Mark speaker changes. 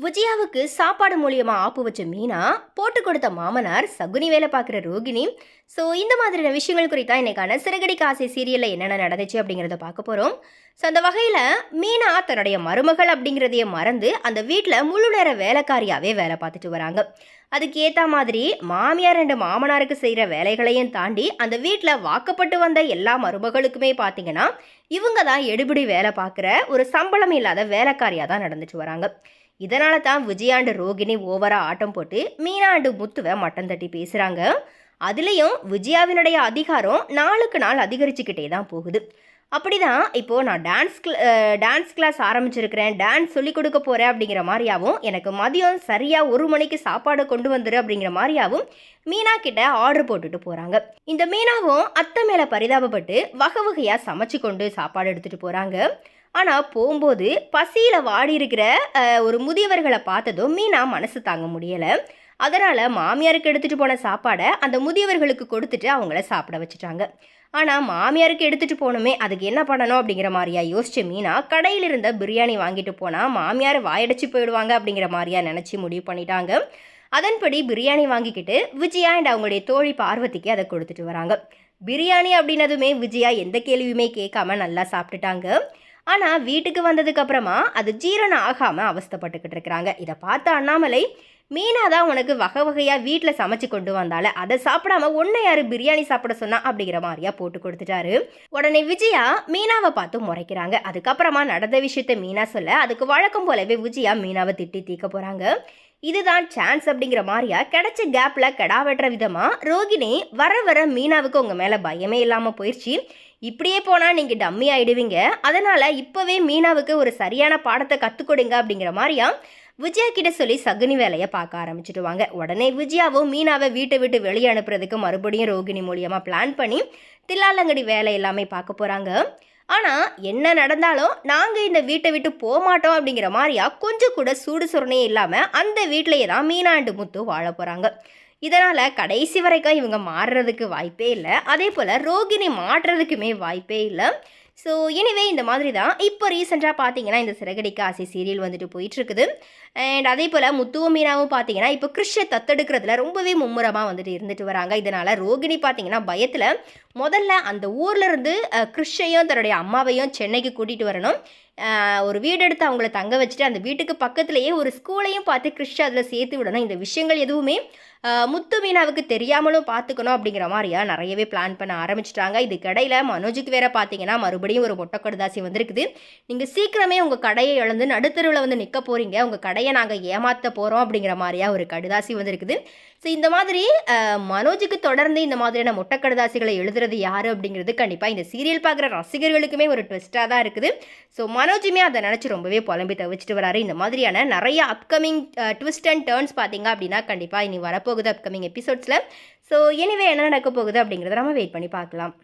Speaker 1: விஜயாவுக்கு சாப்பாடு மூலியமா ஆப்பு வச்ச மீனா, போட்டு கொடுத்த மாமனார், சகுனி வேலை பார்க்குற ரோகிணி. ஸோ இந்த மாதிரியான விஷயங்கள் குறித்தா இன்னைக்கான சிறகடிக்க ஆசை சீரியலில் என்னென்ன நடந்துச்சு அப்படிங்கிறத பார்க்க போகிறோம். ஸோ அந்த வகையில் மீனா தன்னுடைய மருமகள் அப்படிங்கிறதையே மறந்து அந்த வீட்டில் முழு நேர வேலைக்காரியாகவே வேலை பார்த்துட்டு வராங்க. அதுக்கு ஏற்ற மாதிரி மாமியார் ரெண்டு மாமனாருக்கு செய்கிற வேலைகளையும் தாண்டி அந்த வீட்டில் வாக்கப்பட்டு வந்த எல்லா மருமகளுக்குமே பார்த்தீங்கன்னா இவங்க தான் எடுபிடி வேலை பார்க்குற ஒரு சம்பளம் இல்லாத வேலைக்காரியாக தான் நடந்துட்டு வராங்க. இதனால தான் விஜயாண்டு ரோகிணி ஓவரா ஆட்டம் போட்டு மீனாண்டு முத்துவை மட்டம் தட்டி பேசுகிறாங்க. அதுலேயும் விஜயாவினுடைய அதிகாரம் நாளுக்கு நாள் அதிகரிச்சுக்கிட்டே தான் போகுது. அப்படிதான் இப்போது நான் டான்ஸ் கிளாஸ் ஆரம்பிச்சிருக்கிறேன், டான்ஸ் சொல்லி கொடுக்க போகிறேன் அப்படிங்கிற மாதிரியாவும், எனக்கு மதியம் சரியாக 1 மணிக்கு சாப்பாடு கொண்டு வந்துரு அப்படிங்கிற மாதிரியாவும் மீனா கிட்ட ஆர்டர் போட்டுட்டு போகிறாங்க. இந்த மீனாவும் அத்தை மேலே பரிதாபப்பட்டு வகை வகையாக சமைச்சு கொண்டு சாப்பாடு எடுத்துகிட்டு போகிறாங்க. ஆனால் போகும்போது பசியில் வாடி இருக்கிற ஒரு முதியவர்களை பார்த்ததும் மீனா மனசு தாங்க முடியலை. அதனால் மாமியாருக்கு எடுத்துகிட்டு போன சாப்பாடை அந்த முதியவர்களுக்கு கொடுத்துட்டு அவங்கள சாப்பிட வச்சுட்டாங்க. ஆனால் மாமியாருக்கு எடுத்துகிட்டு போகணுமே, அதுக்கு என்ன பண்ணணும் அப்படிங்கிற மாதிரியா யோசிச்சு மீனா கடையில் இருந்த பிரியாணி வாங்கிட்டு போனால் மாமியார் வாயடைச்சு போயிடுவாங்க அப்படிங்கிற மாதிரியா நினச்சி முடிவு பண்ணிட்டாங்க. அதன்படி பிரியாணி வாங்கிக்கிட்டு விஜயா அண்ட் அவங்களுடைய தோழி பார்வதிக்கு அதை கொடுத்துட்டு வராங்க. பிரியாணி அப்படின்னதுமே விஜயா எந்த கேள்வியுமே கேட்காம நல்லா சாப்பிட்டுட்டாங்க. ஆனால் வீட்டுக்கு வந்ததுக்கு அப்புறமா அது ஜீரணம் ஆகாமல் அவஸ்தைப்பட்டுக்கிட்டு இருக்கிறாங்க. இதை பார்த்த அண்ணாமலை, மீனா தான் உனக்கு வகை வகையாக வீட்டில் சமைச்சு கொண்டு வந்தால, அதை சாப்பிடாம ஒன்றை யார் பிரியாணி சாப்பிட சொன்னா அப்படிங்கிற மாதிரியா போட்டு கொடுத்துட்டாரு. உடனே விஜயா மீனாவை பார்த்து முறைக்கிறாங்க. அதுக்கப்புறமா நடந்த விஷயத்த மீனா சொல்ல, அதுக்கு வழக்கம் போலவே விஜயா மீனாவை திட்டி தீக்க போகிறாங்க. இதுதான் சான்ஸ் அப்படிங்கிற மாதிரியா கிடைச்ச கேப்பில் கெடா வெட்டுற விதமாக ரோகிணி வர வர மீனாவுக்கு உங்கள் மேலே பயமே இல்லாமல் போயிடுச்சு, இப்படியே போனால் நீங்கள் டம்மி ஆகிடுவீங்க, அதனால் இப்போவே மீனாவுக்கு ஒரு சரியான பாடத்தை கற்றுக் கொடுங்க அப்படிங்கிற மாதிரியா விஜயா கிட்ட சொல்லி சகுனி வேலையை பார்க்க ஆரம்பிச்சுடுவாங்க. உடனே விஜயாவும் மீனாவை வீட்டை விட்டு வெளியே அனுப்புறதுக்கு மறுபடியும் ரோகிணி மூலியமாக பிளான் பண்ணி தில்லாலங்கடி வேலை எல்லாமே பார்க்க போகிறாங்க. ஆனால் என்ன நடந்தாலும் நாங்கள் இந்த வீட்டை விட்டு போக மாட்டோம் அப்படிங்கிற மாதிரியா கொஞ்சம் கூட சூடு சுரணையே இல்லாமல் அந்த வீட்டிலேயே தான் மீனாண்டு முத்து வாழ போகிறாங்க. இதனால் கடைசி வரைக்கும் இவங்க மாறுறதுக்கு வாய்ப்பே இல்லை, அதே போல் ரோகிணி மாற்றுறதுக்குமே வாய்ப்பே இல்லை. ஸோ எனிவே இந்த மாதிரி தான் இப்போ ரீசெண்டாக பார்த்தீங்கன்னா இந்த சிறகடிக்க ஆசை சீரியல் வந்துட்டு போயிட்டுருக்குது. அண்ட் அதே போல் முத்துவும் மீனாவும் பார்த்தீங்கன்னா இப்போ கிறிஷை தத்தெடுக்கிறதுல ரொம்பவே மும்முரமாக வந்துட்டு இருந்துட்டு வராங்க. இதனால் ரோகிணி பார்த்தீங்கன்னா பயத்தில் முதல்ல அந்த ஊர்லேருந்து கிறிஷையும் தன்னுடைய அம்மாவையும் சென்னைக்கு கூட்டிகிட்டு வரணும், ஒரு வீடு எடுத்து அவங்கள தங்க வச்சுட்டு அந்த வீட்டுக்கு பக்கத்துலேயே ஒரு ஸ்கூலையும் பார்த்து கிறிஷ் அதில் சேர்த்து விடணும். இந்த விஷயங்கள் எதுவுமே முத்து மீனாவுக்கு தெரியாமலும் பார்த்துக்கணும் அப்படிங்கிற மாதிரியா நிறையவே பிளான் பண்ண ஆரம்பிச்சிட்டாங்க. இதுக்கடையில் மனோஜுக்கு வேற பார்த்தீங்கன்னா மறுபடியும் ஒரு மொட்டை கடுதாசி வந்திருக்குது. நீங்கள் சீக்கிரமே உங்கள் கடையை இழந்து நடுத்தருவில் வந்து நிற்க போகிறீங்க, உங்கள் கடையை நாங்கள் ஏமாற்ற போகிறோம் அப்படிங்கிற மாதிரியா ஒரு கடுதாசி வந்திருக்குது. ஸோ இந்த மாதிரி மனோஜுக்கு தொடர்ந்து இந்த மாதிரியான மொட்டை கடுதாசிகளை எழுதுறது யார் அப்படிங்கிறது கண்டிப்பாக இந்த சீரியல் பார்க்குற ரசிகர்களுக்குமே ஒரு ட்விஸ்ட்டாக தான் இருக்குது. ஸோ மனோஜுமே அதை நினச்சி ரொம்பவே புலம்பி தவிச்சிட்டு வராரு. இந்த மாதிரியான நிறைய அப்கமிங் ட்விஸ்ட் அண்ட் டேர்ன்ஸ் பார்த்தீங்க அப்படின்னா கண்டிப்பாக இனி வரப்போகுது அப்கமிங் எபிசோட்ஸில். ஸோ எனிவே என்ன நடக்க போகுது அப்படிங்கிறத நம்ம வெயிட் பண்ணி பார்க்கலாம்.